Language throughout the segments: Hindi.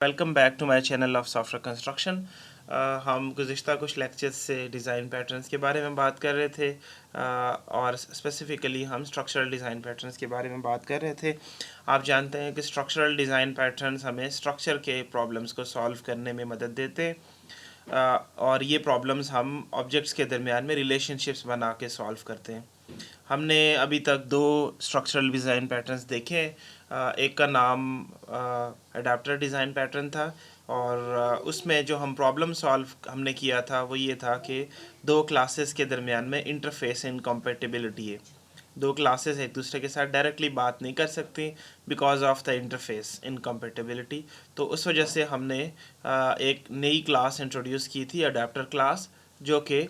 Welcome back to my channel of software construction. हम गुज़िश्ता कुछ लेक्चर्स से डिज़ाइन पैटर्न्स के बारे में बात कर रहे थे और स्पेसिफ़िकली हम स्ट्रक्चरल डिज़ाइन पैटर्न्स के बारे में बात कर रहे थे। आप जानते हैं कि स्ट्रक्चरल डिज़ाइन पैटर्न्स हमें स्ट्रक्चर के प्रॉब्लम्स को सॉल्व करने में मदद देते हैं और ये प्रॉब्लम्स हम ऑब्जेक्ट्स के दरमियान में रिलेशनशिप्स बना के सॉल्व करते हैं। हमने अभी तक दो स्ट्रक्चरल डिज़ाइन पैटर्न्स देखे हैं। एक का नाम अडाप्टर डिज़ाइन पैटर्न था और उसमें जो हम प्रॉब्लम सॉल्व हमने किया था वो ये था कि दो क्लासेस के दरमियान में इंटरफेस इनकम्पेटिबिलिटी है। दो क्लासेस एक दूसरे के साथ डायरेक्टली बात नहीं कर सकती because of the interface incompatibility. तो उस वजह से हमने एक नई क्लास इंट्रोड्यूस की थी, अडाप्टर क्लास, जो कि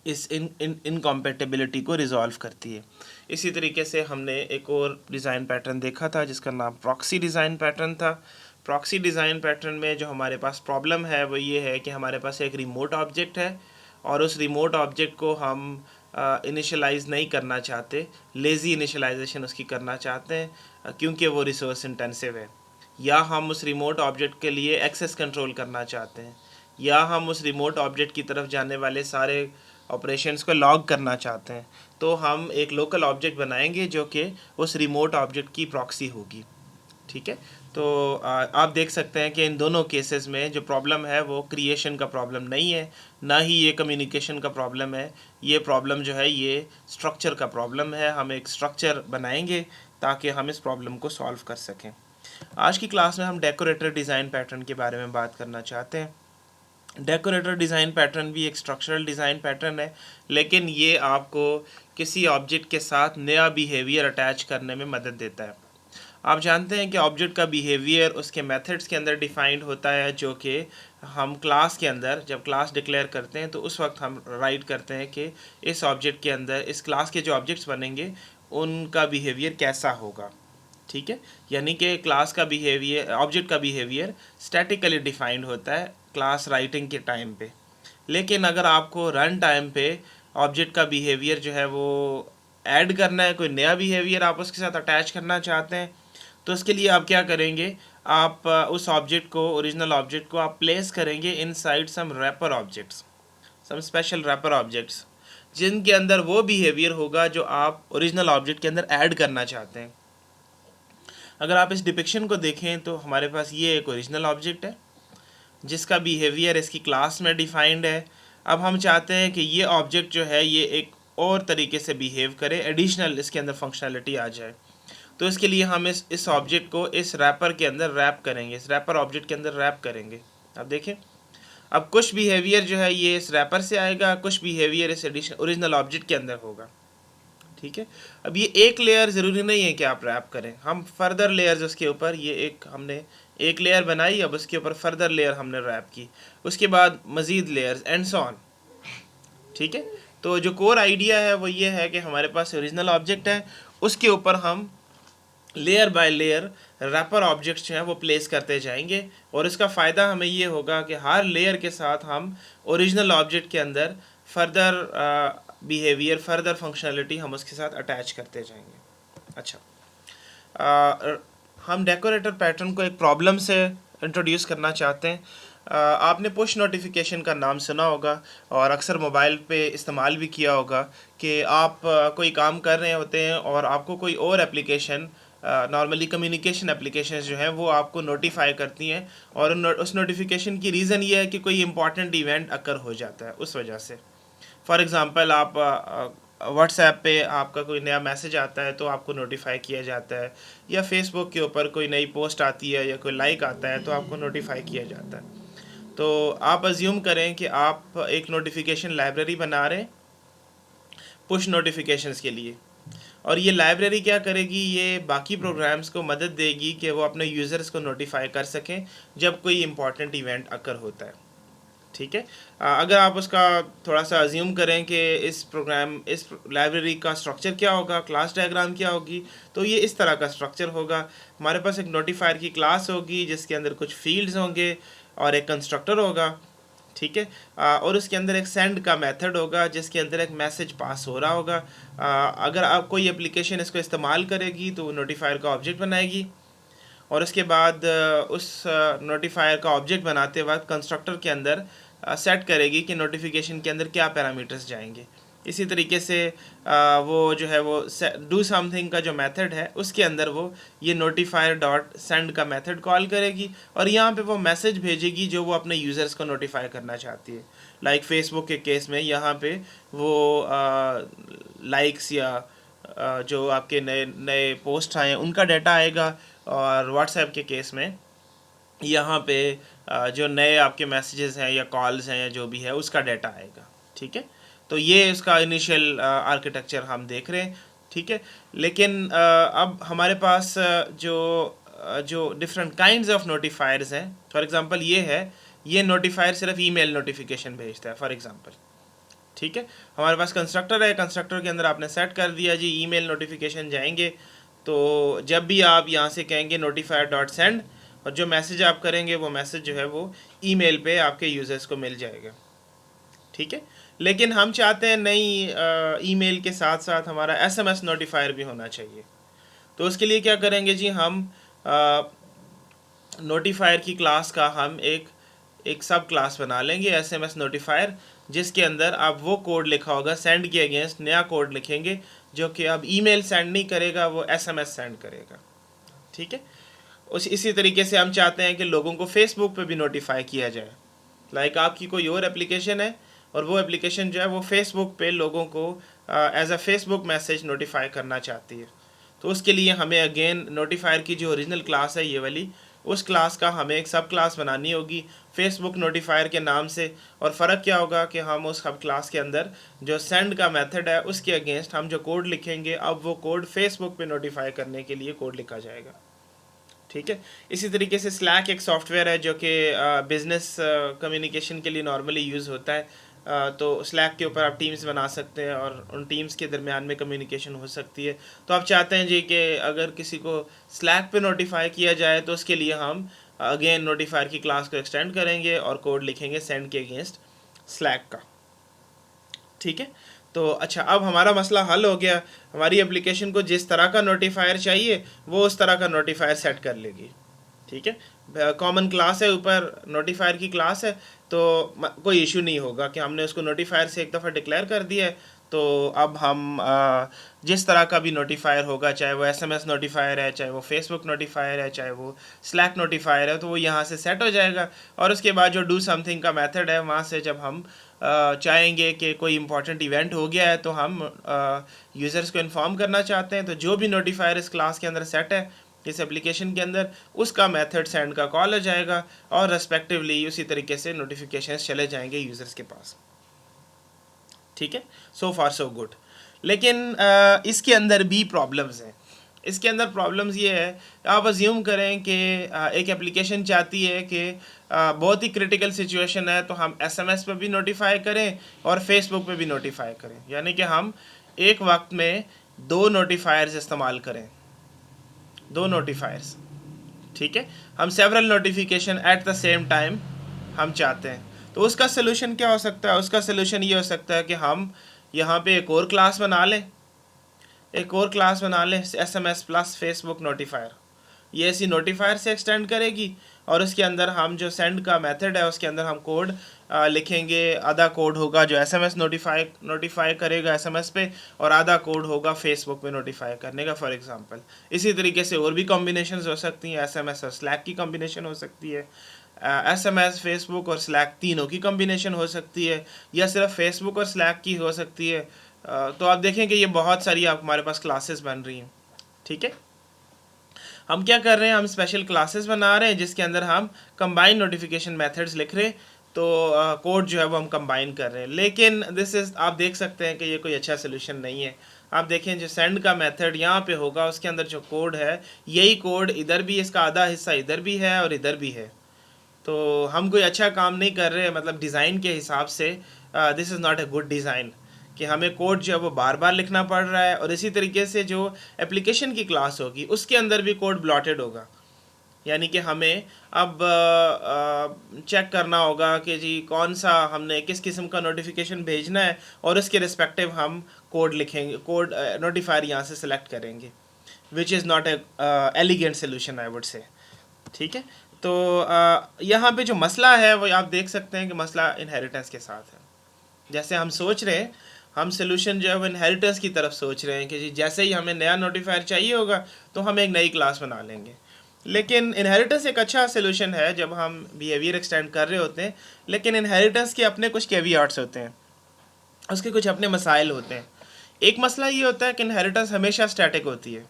इस इनकम्पेटिबिलिटी को रिजॉल्व करती है। इसी तरीके से हमने एक और डिज़ाइन पैटर्न देखा था जिसका नाम प्रॉक्सी डिज़ाइन पैटर्न था। प्रॉक्सी डिज़ाइन पैटर्न में जो हमारे पास प्रॉब्लम है वो ये है कि हमारे पास एक रिमोट ऑब्जेक्ट है और उस रिमोट ऑब्जेक्ट को हम इनिशियलाइज़ नहीं करना चाहते, लेज़ी इनिशियलाइजेशन उसकी करना चाहते हैं क्योंकि वो रिसोर्स इंटेंसिव है, या हम उस रिमोट ऑब्जेक्ट के लिए एक्सेस कंट्रोल करना चाहते हैं, या हम उस रिमोट ऑब्जेक्ट की तरफ जाने वाले सारे ऑपरेशंस को लॉग करना चाहते हैं। तो हम एक लोकल ऑब्जेक्ट बनाएंगे जो कि उस रिमोट ऑब्जेक्ट की प्रॉक्सी होगी। ठीक है, तो आप देख सकते हैं कि इन दोनों केसेस में जो प्रॉब्लम है वो क्रिएशन का प्रॉब्लम नहीं है, ना ही ये कम्युनिकेशन का प्रॉब्लम है। ये प्रॉब्लम जो है ये स्ट्रक्चर का प्रॉब्लम है। हम एक स्ट्रक्चर बनाएंगे ताकि हम इस प्रॉब्लम को सॉल्व कर सकें। आज की क्लास में हम डेकोरेटर डिज़ाइन पैटर्न के बारे में बात करना चाहते हैं। डेकोरेटर डिज़ाइन पैटर्न भी एक स्ट्रक्चरल डिज़ाइन पैटर्न है, लेकिन ये आपको किसी ऑब्जेक्ट के साथ नया बिहेवियर अटैच करने में मदद देता है। आप जानते हैं कि ऑब्जेक्ट का बिहेवियर उसके मेथड्स के अंदर डिफाइंड होता है, जो कि हम क्लास के अंदर जब क्लास डिक्लेयर करते हैं तो उस वक्त हम राइट करते हैं कि इस ऑब्जेक्ट के अंदर, इस क्लास के जो ऑब्जेक्ट्स बनेंगे उनका बिहेवियर कैसा होगा। ठीक है, यानी कि क्लास का बिहेवियर, ऑब्जेक्ट का बिहेवियर स्टैटिकली डिफाइंड होता है क्लास राइटिंग के टाइम पे। लेकिन अगर आपको रन टाइम पे ऑब्जेक्ट का बिहेवियर जो है वो ऐड करना है, कोई नया बिहेवियर आप उसके साथ अटैच करना चाहते हैं, तो उसके लिए आप क्या करेंगे, आप उस ऑब्जेक्ट को, ओरिजिनल ऑब्जेक्ट को आप प्लेस करेंगे inside some wrapper objects, some special wrapper objects, जिनके अंदर वो बिहेवियर होगा जो आप ओरिजिनल ऑब्जेक्ट के अंदर ऐड करना चाहते हैं। अगर आप इस डिपिक्शन को देखें तो हमारे पास ये एक ओरिजिनल ऑब्जेक्ट है जिसका बिहेवियर इसकी क्लास में डिफाइंड है। अब हम चाहते हैं कि ये ऑब्जेक्ट जो है ये एक और तरीके से बिहेव करे, एडिशनल इसके अंदर फंक्शनैलिटी आ जाए। तो इसके लिए हम इस ऑब्जेक्ट को इस रैपर के अंदर रैप करेंगे, इस रैपर ऑब्जेक्ट के अंदर रैप करेंगे। अब देखें, अब कुछ बिहेवियर जो है ये इस रैपर से आएगा, कुछ बिहेवियर इस ओरिजिनल ऑब्जेक्ट के अंदर होगा। ठीक है, अब ये एक लेयर ज़रूरी नहीं है कि आप रैप करें, हम फर्दर लेयर्स उसके ऊपर, ये एक हमने एक लेयर बनाई, अब उसके ऊपर फर्दर लेयर हमने रैप की, उसके बाद मज़ीद लेयर्स एंड सो ऑन। ठीक है, तो जो कोर आइडिया है वो ये है कि हमारे पास ओरिजिनल ऑब्जेक्ट है, उसके ऊपर हम layer by layer wrapper objects जो हैं वो प्लेस करते जाएंगे, और इसका फ़ायदा हमें ये होगा कि हर लेयर के साथ हम ओरिजिनल ऑब्जेक्ट के अंदर फर्दर बिहेवियर, फर्दर फंक्शनलिटी हम उसके साथ अटैच करते जाएंगे। अच्छा, हम डेकोरेटर पैटर्न को एक प्रॉब्लम से इंट्रोड्यूस करना चाहते हैं। आपने पुश नोटिफिकेशन का नाम सुना होगा और अक्सर मोबाइल पे इस्तेमाल भी किया होगा कि आप कोई काम कर रहे होते हैं और आपको कोई और एप्लीकेशन, नॉर्मली कम्युनिकेशन एप्लीकेशन जो हैं वो आपको नोटिफाई करती हैं, और उस नोटिफिकेशन की रीज़न ये है कि कोई इंपॉर्टेंट इवेंट अकर हो जाता है उस वजह से। फॉर एग्ज़ाम्पल, आप व्हाट्सएप पे आपका कोई नया मैसेज आता है तो आपको नोटिफाई किया जाता है, या फेसबुक के ऊपर कोई नई पोस्ट आती है या कोई लाइक आता है तो आपको नोटिफाई किया जाता है। तो आप अज्यूम करें कि आप एक नोटिफिकेशन लाइब्रेरी बना रहे हैं पुश नोटिफिकेशंस के लिए, और ये लाइब्रेरी क्या करेगी, ये बाकी प्रोग्राम्स को मदद देगी कि वो अपने यूज़र्स को नोटिफाई कर सकें जब कोई इंपॉर्टेंट इवेंट अकर होता है। ठीक है, अगर आप उसका थोड़ा सा अज्यूम करें कि इस लाइब्रेरी का स्ट्रक्चर क्या होगा, क्लास डायग्राम क्या होगी, तो ये इस तरह का स्ट्रक्चर होगा। हमारे पास एक नोटिफायर की क्लास होगी जिसके अंदर कुछ फील्ड्स होंगे और एक कंस्ट्रक्टर होगा। ठीक है, और उसके अंदर एक सेंड का मेथड होगा जिसके अंदर एक मैसेज पास हो रहा होगा। अगर आप कोई एप्लीकेशन इसको इस्तेमाल करेगी तो नोटिफायर का ऑब्जेक्ट बनाएगी, और उसके बाद उस नोटिफायर का ऑब्जेक्ट बनाते वक्त कंस्ट्रक्टर के अंदर सेट करेगी कि नोटिफिकेशन के अंदर क्या पैरामीटर्स जाएंगे। इसी तरीके से वो जो है वो डू समथिंग का जो मेथड है उसके अंदर वो ये नोटिफायर डॉट सेंड का मेथड कॉल करेगी और यहाँ पे वो मैसेज भेजेगी जो वो अपने यूज़र्स को नोटिफाई करना चाहती है। लाइक फेसबुक के केस में यहाँ पे वो लाइक्स या जो आपके नए नए पोस्ट आए उनका डाटा आएगा, और व्हाट्सएप के केस में यहाँ पे जो नए आपके मैसेजेस हैं या कॉल्स हैं या जो भी है उसका डाटा आएगा। ठीक है, तो ये उसका इनिशियल आर्किटेक्चर हम देख रहे हैं। ठीक है, लेकिन अब हमारे पास जो डिफरेंट काइंड्स ऑफ नोटिफायर्स हैं, फॉर एग्जांपल ये है, ये नोटिफायर सिर्फ ईमेल नोटिफिकेशन भेजता है फॉर एग्जांपल। ठीक है, हमारे पास कंस्ट्रक्टर है, कंस्ट्रक्टर के अंदर आपने सेट कर दिया जी ईमेल नोटिफिकेशन जाएंगे, तो जब भी आप यहाँ से कहेंगे नोटिफायर डॉट सेंड, और जो मैसेज आप करेंगे वो मैसेज जो है वो ईमेल पे आपके यूज़र्स को मिल जाएगा। ठीक है, लेकिन हम चाहते हैं नहीं, ईमेल के साथ साथ हमारा एसएमएस नोटिफायर भी होना चाहिए। तो उसके लिए क्या करेंगे जी, हम नोटिफायर की क्लास का हम एक सब क्लास बना लेंगे एसएमएस नोटिफायर, जिसके अंदर आप वो कोड लिखा होगा सेंड के अगेंस्ट नया कोड लिखेंगे जो कि अब ईमेल सेंड नहीं करेगा, वो एसएमएस सेंड करेगा। ठीक है, इसी तरीके से हम चाहते हैं कि लोगों को फेसबुक पे भी नोटिफाई किया जाए। लाइक आपकी कोई और एप्लीकेशन है और वो एप्लीकेशन जो है वो फेसबुक पे लोगों को as a Facebook message notify करना चाहती है, तो उसके लिए हमें अगेन नोटिफायर की जो ओरिजिनल क्लास है ये वाली, उस क्लास का हमें एक सब क्लास बनानी होगी फेसबुक नोटिफायर के नाम से। और फ़र्क क्या होगा कि हम उस सब क्लास के अंदर जो सेंड का मेथड है उसके अगेंस्ट हम जो कोड लिखेंगे, अब वो कोड फेसबुक पे नोटिफाई करने के लिए कोड लिखा जाएगा। ठीक है, इसी तरीके से स्लैक एक सॉफ्टवेयर है जो कि बिज़नेस कम्युनिकेशन के लिए नॉर्मली यूज़ होता है। तो स्लैक के ऊपर आप टीम्स बना सकते हैं और उन टीम्स के दरमियान में कम्युनिकेशन हो सकती है। तो आप चाहते हैं जी कि अगर किसी को स्लैक पे नोटिफाई किया जाए तो उसके लिए हम अगेन नोटिफायर की क्लास को एक्सटेंड करेंगे और कोड लिखेंगे सेंड के अगेंस्ट स्लैक का। ठीक है, तो अच्छा, अब हमारा मसला हल हो गया। हमारी एप्लीकेशन को जिस तरह का नोटिफायर चाहिए वो उस तरह का नोटिफायर सेट कर लेगी। ठीक है, कॉमन क्लास है, ऊपर नोटिफायर की क्लास है, तो कोई इशू नहीं होगा कि हमने उसको नोटिफायर से एक दफ़ा डिक्लेयर कर दिया है। तो अब हम जिस तरह का भी नोटिफायर होगा, चाहे वो एसएमएस नोटिफायर है, चाहे वो फेसबुक नोटिफायर है, चाहे वो स्लैक नोटिफायर है, तो वो यहाँ से सेट हो जाएगा। और उसके बाद जो डू समथिंग का मेथड है वहाँ से जब हम चाहेंगे कि कोई इंपॉर्टेंट इवेंट हो गया है तो हम यूज़र्स को इन्फॉर्म करना चाहते हैं, तो जो भी नोटिफायर इस क्लास के अंदर सेट है इस एप्लीकेशन के अंदर, उसका मेथड सेंड का कॉल हो जाएगा और रेस्पेक्टिवली उसी तरीके से नोटिफिकेशंस चले जाएंगे यूज़र्स के पास। ठीक है, सो फार सो गुड। लेकिन इसके अंदर भी प्रॉब्लम्स हैं। इसके अंदर प्रॉब्लम्स ये है, आप अज्यूम करें कि एक एप्लीकेशन चाहती है कि बहुत ही क्रिटिकल सिचुएशन है तो हम एसएमएस पे भी नोटिफाई करें और फेसबुक पे भी नोटिफाई करें, यानी कि हम एक वक्त में दो नोटिफायर्स इस्तेमाल करें, दो नोटिफायर्स। ठीक है, हम several notification at the same time हम चाहते हैं। तो उसका सलूशन क्या हो सकता है? उसका सलूशन ये हो सकता है कि हम यहाँ पे एक और क्लास बना लें, एक और क्लास बना लें एसएमएस प्लस फेसबुक नोटिफायर। ये ऐसी नोटिफायर से एक्सटेंड करेगी और उसके अंदर हम जो सेंड का मेथड है उसके अंदर हम कोड लिखेंगे। आधा कोड होगा जो एसएमएस नोटिफाई करेगा एसएमएस पे, और आधा कोड होगा फेसबुक पे नोटिफाई करने का, फॉर एग्जांपल। इसी तरीके से और भी कॉम्बिनेशंस हो सकती हैं, एसएमएस और स्लैक की कॉम्बिनेशन हो सकती है, एसएमएस फेसबुक और स्लैक तीनों की कॉम्बिनेशन हो सकती है, या सिर्फ फेसबुक और स्लैक की हो सकती है। तो आप देखें कि ये बहुत सारी आप हमारे पास क्लासेस बन रही हैं। ठीक है, हम क्या कर रहे हैं, हम स्पेशल क्लासेस बना रहे हैं जिसके अंदर हम कंबाइन नोटिफिकेशन मेथड्स लिख रहे हैं। तो कोड जो है वो हम कंबाइन कर रहे हैं, लेकिन दिस इज़, आप देख सकते हैं कि ये कोई अच्छा सोल्यूशन नहीं है। आप देखें जो सेंड का मेथड यहाँ पे होगा उसके अंदर जो कोड है, यही कोड इधर भी, इसका आधा हिस्सा इधर भी है और इधर भी है। तो हम कोई अच्छा काम नहीं कर रहे, मतलब डिज़ाइन के हिसाब से this is not a good design, कि हमें कोड जो है वो बार बार लिखना पड़ रहा है। और इसी तरीके से जो एप्लीकेशन की क्लास होगी उसके अंदर भी कोड ब्लॉटेड होगा, यानी कि हमें अब चेक करना होगा कि जी कौन सा हमने किस किस्म का नोटिफिकेशन भेजना है और उसके रिस्पेक्टिव हम कोड लिखेंगे, कोड नोटिफायर यहाँ से सिलेक्ट करेंगे, which is not a elegant solution I would say. ठीक है। तो यहाँ पे जो मसला है वो आप देख सकते हैं कि मसला इनहेरिटेंस के साथ है। जैसे हम सोच रहे हैं, हम सोल्यूशन जो है वो इनहेरिटेंस की तरफ सोच रहे हैं कि जी जैसे ही हमें नया नोटिफायर चाहिए होगा तो हम एक नई क्लास बना लेंगे। लेकिन इनहेरिटेंस एक अच्छा सोल्यूशन है जब हम बिहेवियर एक्सटेंड कर रहे होते हैं, लेकिन इनहेरिटेंस के अपने कुछ कैवियाट्स होते हैं, उसके कुछ अपने मसाइल होते हैं। एक मसला ये होता है कि इनहेरिटेंस हमेशा स्टैटिक होती है।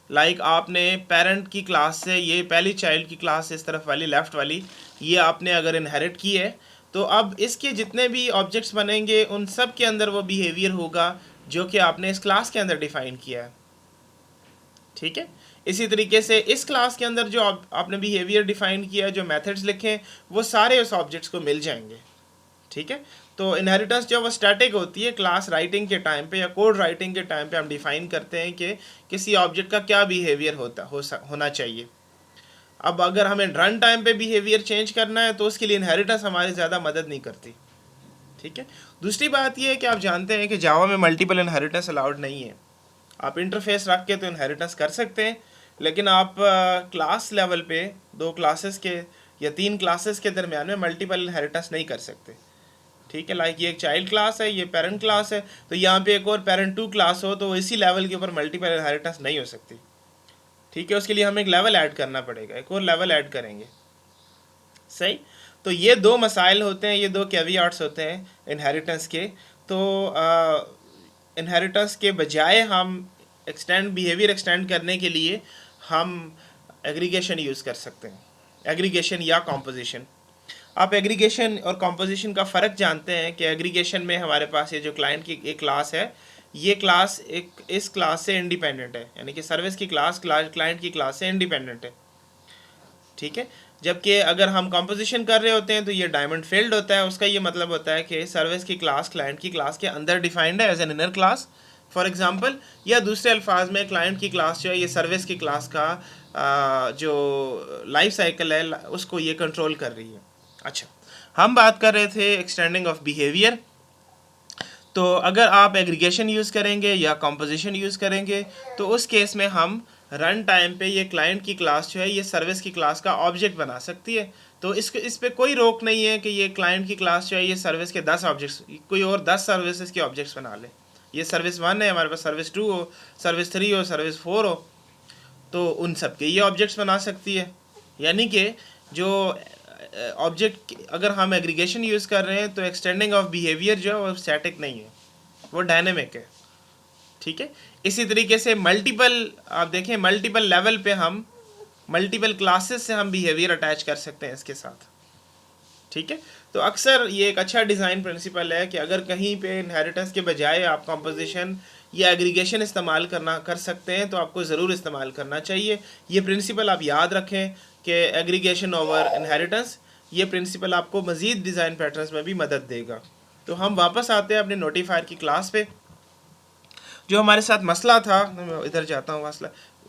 लाइक आपने पेरेंट की क्लास से ये पहली चाइल्ड की क्लास इस तरफ वाली लेफ़्ट वाली ये आपने अगर इनहेरिट की है, तो अब इसके जितने भी ऑब्जेक्ट्स बनेंगे उन सब के अंदर वो बिहेवियर होगा जो कि आपने इस क्लास के अंदर डिफ़ाइन किया है। ठीक है। इसी तरीके से इस क्लास के अंदर जो आपने बिहेवियर डिफ़ाइन किया है, जो मेथड्स लिखे हैं, वो सारे उस ऑब्जेक्ट्स को मिल जाएंगे। ठीक है। तो इनहेरिटेंस जो वो स्टैटिक होती है, क्लास राइटिंग के टाइम पे या कोड राइटिंग के टाइम पे हम डिफाइन करते हैं कि किसी ऑब्जेक्ट का क्या बिहेवियर होना चाहिए। अब अगर हमें रन टाइम पे बिहेवियर चेंज करना है तो उसके लिए इनहेरिटेंस हमारी ज़्यादा मदद नहीं करती। ठीक है। दूसरी बात यह है कि आप जानते हैं कि जावा में मल्टीपल इनहेरिटेंस अलाउड नहीं है। आप इंटरफेस रख के तो इनहेरिटेंस कर सकते हैं, लेकिन आप क्लास लेवल पे 2 क्लासेस के या 3 क्लासेस के दरमियान में मल्टीपल इनहेरिटेंस नहीं कर सकते। ठीक है। लाइक ये एक चाइल्ड क्लास है, ये पेरेंट क्लास है, तो यहाँ पे एक और पेरेंट 2 क्लास हो तो इसी लेवल के ऊपर मल्टीपल इनहेरिटेंस नहीं हो सकती। ठीक है। उसके लिए हमें एक लेवल ऐड करना पड़ेगा, एक और लेवल ऐड करेंगे। सही। तो ये 2 मसाइल होते हैं, ये 2 कैवियाट्स होते हैं इनहेरिटेंस के। तो इनहेरिटेंस के बजाय हम बिहेवियर एक्सटेंड करने के लिए हम एग्रीगेशन यूज़ कर सकते हैं, एग्रीगेशन या कॉम्पोजिशन। आप एग्रीगेशन और कॉम्पोजिशन का फ़र्क जानते हैं कि एग्रीगेशन में हमारे पास ये जो क्लाइंट की एक क्लास है, ये क्लास एक इस क्लास से इंडिपेंडेंट है, यानी कि सर्विस की क्लास क्लाइंट की क्लास से इंडिपेंडेंट है। ठीक है। जबकि अगर हम कॉम्पोजिशन कर रहे होते हैं तो ये डायमंड फील्ड होता है। उसका ये मतलब होता है कि सर्विस की क्लास क्लाइंट की क्लास के अंदर डिफाइंड है as an inner class for example, या दूसरे अल्फाज में क्लाइंट की क्लास जो है ये सर्विस की क्लास का जो लाइफ साइकिल है उसको ये कंट्रोल कर रही है। अच्छा, हम बात कर रहे थे एक्सटेंडिंग ऑफ बिहेवियर। तो अगर आप एग्रीगेशन यूज़ करेंगे या कॉम्पोजिशन यूज़ करेंगे तो उस केस में हम रन टाइम पे ये क्लाइंट की क्लास जो है ये सर्विस की क्लास का ऑब्जेक्ट बना सकती है। तो इस पे कोई रोक नहीं है कि ये क्लाइंट की क्लास जो है ये सर्विस के 10 ऑब्जेक्ट्स, कोई और 10 सर्विसेज के ऑब्जेक्ट्स बना ले। ये सर्विस 1 है, हमारे पास सर्विस 2 हो, सर्विस 3 हो, सर्विस 4 हो, तो उन सब के ये ऑब्जेक्ट्स बना सकती है। यानी कि जो ऑब्जेक्ट अगर हम एग्रीगेशन यूज़ कर रहे हैं तो एक्सटेंडिंग ऑफ बिहेवियर जो है वो स्टैटिक नहीं है, वो डायनेमिक है। ठीक है। इसी तरीके से मल्टीपल, आप देखें मल्टीपल लेवल पे हम मल्टीपल क्लासेस से हम बिहेवियर अटैच कर सकते हैं इसके साथ। ठीक है। तो अक्सर ये एक अच्छा डिज़ाइन प्रिंसिपल है कि अगर कहीं पे इनहेरिटेंस के बजाय आप कंपोजिशन या एग्रीगेशन इस्तेमाल कर सकते हैं तो आपको ज़रूर इस्तेमाल करना चाहिए। ये प्रिंसिपल आप याद रखें कि एग्रीगेशन ओवर इनहेरिटेंस, ये प्रिंसिपल आपको मज़ीद डिज़ाइन पैटर्न्स में भी मदद देगा। तो हम वापस आते हैं अपने नोटिफायर की क्लास पे। जो हमारे साथ मसला था, मैं इधर जाता हूँ,